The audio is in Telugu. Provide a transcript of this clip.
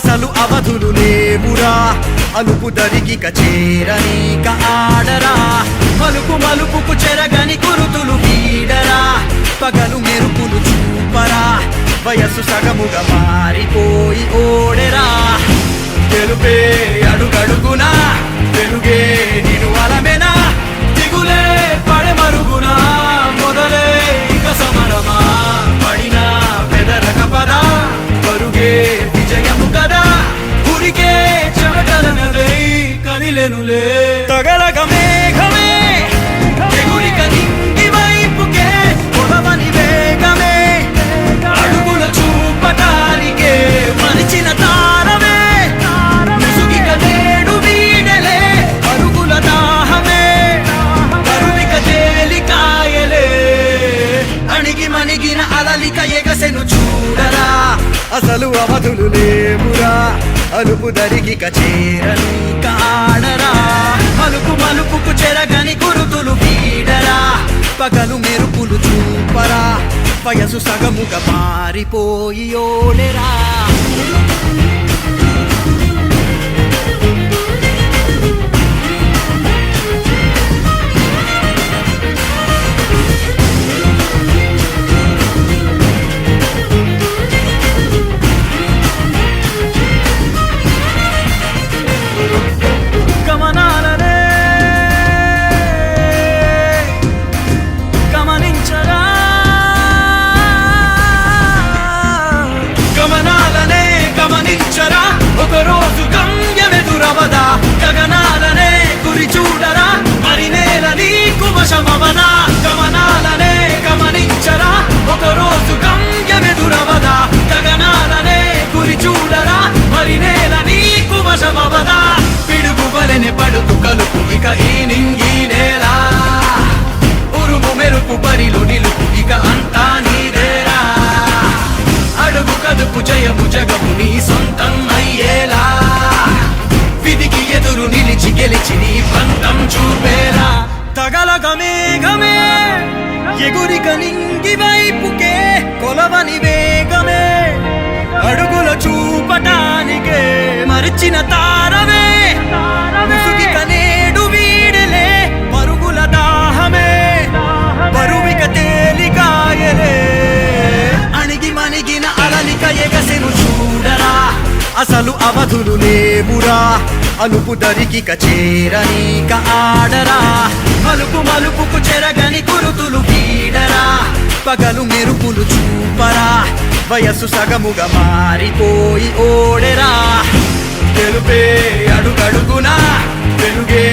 అసలు అవధులు లేవురా అలుపు దరిగిక చేరనీక ఆడరా మలుపు మలుపుకు చెరగని గురుతులు వీడరా పగలు మెరుపులు చూపరా వయస్సు సగముగా మారిపోయి ఓడెరా తెలుపే అడుగడుగునా వెలుగే నిను అలమెనా దిగులే పడమరుగునా మొదలే ఇక సమరమా పడినా పెదరక పద పరుగే విజయము కదా ఉరికే చెమటలనలే కదిలెనులే తగలగ మేఘమే ఎగురిక నింగి వైపుకే పొలవని వేగమే అడుగుల చూపటానికే మరిచిన తారమే ముసుగిక నేడు వీడలే అరుగుల దాహమే కరువిక తేలికాయలే అణిగి మణిగిన అలలిక ఎగసెను చూడరా అసలు అవధులు లేవురా అలుపు దరిగిక చేరనీక ఆడరా మలుపు మలుపుకు చెరగని గురుతులు వీడరా పగలు మెరుపులు చూపరా వయసు సగముగా మారిపోయి ఓడెరా ఒకరోజు గమ్యమెదురవదా గగనాలనే గురి చూడరా మరి నేల నీకు వశమవదా గమనాలనే గమనించరా ఒకరోజు గమ్యమెదురవదా గగనాలనే గురి చూడరా మరి నేల నీకు వశమవదా పిడుగు వలెనే పడుతు కలుపు ఇక ఈ నింగి నేల ఉరుము మెరుపు బరిలో నిలుపు ఇక అంతా నీదేరా అడుగు కదుపు జయము జగము నీ సొంతం అయ్యేలా విధికి ఎదురు నిలిచి గెలిచి నీ పంతం చూపేలా తగలగ మేఘమే ఎగురిక నింగి వైపుకే కొలవని వేగమే అడుగుల చూపటానికే మరిచిన తారమే ముసుగిక నేడు వీడలే పరుగుల దాహమే బరువిక తేలికాయలే అణిగి మణిగిన అలలిక ఎగసెను చూడరా అసలు అవధులు లేవురా అలుపు దరిగిక చేరనీక ఆడరా మలుపు మలుపుకు చెరగని గురుతులు వీడరా పగలు మెరుపులు చూపరా వయస్సు సగముగా మారిపోయి ఓడెరా తెలుపే అడుగడుగునా వెలుగే